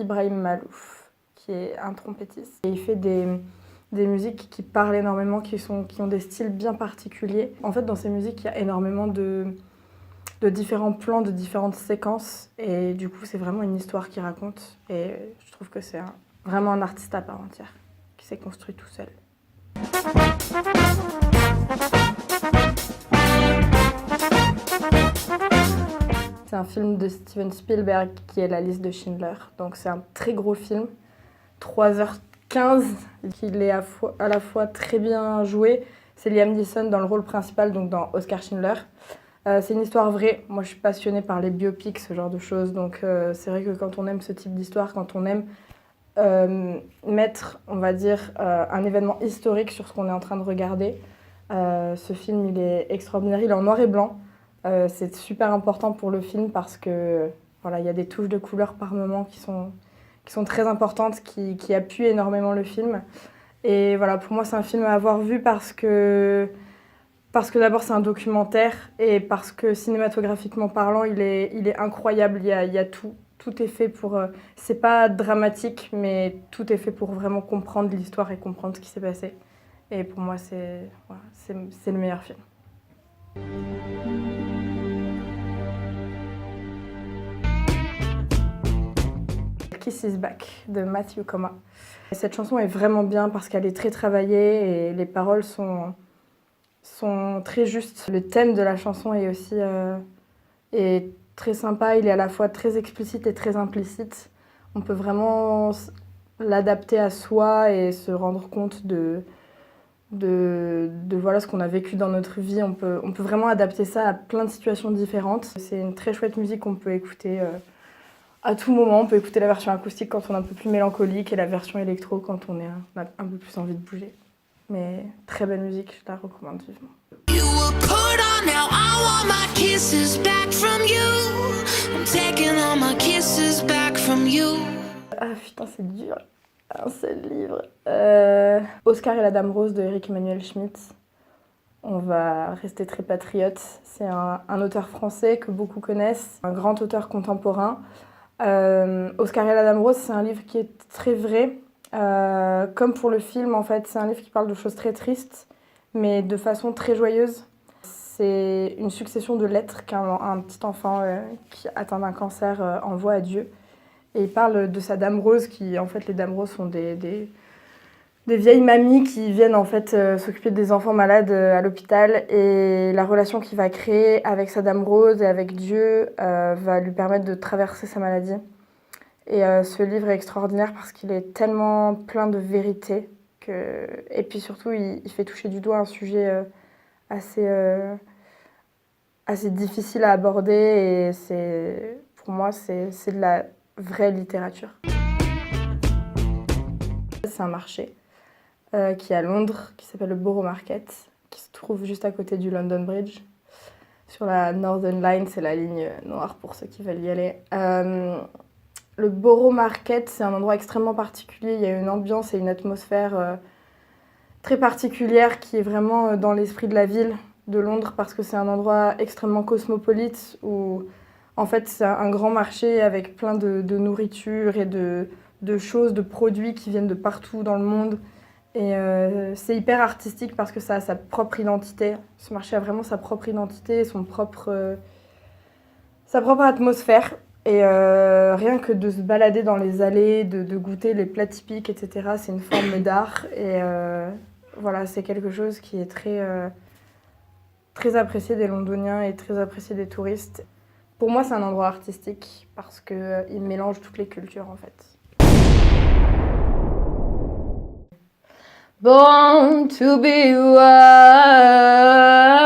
Ibrahim Malouf, qui est un trompettiste. Et il fait des musiques qui parlent énormément, qui ont des styles bien particuliers. En fait, dans ces musiques, il y a énormément de différents plans, de différentes séquences. Et du coup, c'est vraiment une histoire qu'il raconte. Et je trouve que c'est vraiment un artiste à part entière, qui s'est construit tout seul. C'est un film de Steven Spielberg qui est La liste de Schindler. Donc c'est un très gros film, 3h15. Il est à la fois très bien joué. C'est Liam Neeson dans le rôle principal, donc dans Oscar Schindler. C'est une histoire vraie. Moi, je suis passionnée par les biopics, ce genre de choses. Donc c'est vrai que quand on aime ce type d'histoire, quand on aime mettre, on va dire, un événement historique sur ce qu'on est en train de regarder, ce film, il est extraordinaire. Il est en noir et blanc. C'est super important pour le film parce que voilà, il y a des touches de couleur par moment qui sont très importantes, qui appuient énormément le film. Et voilà, pour moi, c'est un film à avoir vu parce que d'abord, c'est un documentaire et parce que cinématographiquement parlant, il est incroyable. Il y a tout. Tout est fait pour... c'est pas dramatique, mais tout est fait pour vraiment comprendre l'histoire et comprendre ce qui s'est passé. Et pour moi, c'est le meilleur film. Kiss Is Back de Matthew Koma. Cette chanson est vraiment bien parce qu'elle est très travaillée et les paroles sont très justes. Le thème de la chanson est aussi est très sympa, il est à la fois très explicite et très implicite. On peut vraiment l'adapter à soi et se rendre compte de voilà, ce qu'on a vécu dans notre vie. On peut vraiment adapter ça à plein de situations différentes. C'est une très chouette musique qu'on peut écouter à tout moment. On peut écouter la version acoustique quand on est un peu plus mélancolique et la version électro quand on a un peu plus envie de bouger. Mais très belle musique, je la recommande vivement. Ah putain, c'est dur. Un seul livre. Oscar et la Dame Rose de Éric Emmanuel Schmitt. On va rester très patriote. C'est un auteur français que beaucoup connaissent, un grand auteur contemporain. Oscar et la Dame Rose, c'est un livre qui est très vrai. Comme pour le film, en fait, c'est un livre qui parle de choses très tristes, mais de façon très joyeuse. C'est une succession de lettres qu'un petit enfant qui atteint d'un cancer envoie à Dieu. Et il parle de sa Dame Rose, qui, en fait, les Dames Roses sont des vieilles mamies qui viennent en fait s'occuper des enfants malades à l'hôpital. Et la relation qu'il va créer avec sa Dame Rose et avec Dieu va lui permettre de traverser sa maladie. Et ce livre est extraordinaire parce qu'il est tellement plein de vérité. Et puis surtout, il fait toucher du doigt un sujet assez difficile à aborder. Et pour moi, c'est de la vraie littérature. C'est un marché qui est à Londres, qui s'appelle le Borough Market, qui se trouve juste à côté du London Bridge. Sur la Northern Line, c'est la ligne noire pour ceux qui veulent y aller. Le Borough Market, c'est un endroit extrêmement particulier. Il y a une ambiance et une atmosphère très particulière qui est vraiment dans l'esprit de la ville de Londres parce que c'est un endroit extrêmement cosmopolite où en fait c'est un grand marché avec plein de nourriture et de choses, de produits qui viennent de partout dans le monde. Et c'est hyper artistique parce que ça a sa propre identité. Ce marché a vraiment sa propre identité, sa propre atmosphère. Et rien que de se balader dans les allées, de goûter les plats typiques, etc., c'est une forme d'art. Et voilà, c'est quelque chose qui est très apprécié des Londoniens et très apprécié des touristes. Pour moi, c'est un endroit artistique parce qu'il mélange toutes les cultures, en fait. Born to be wild.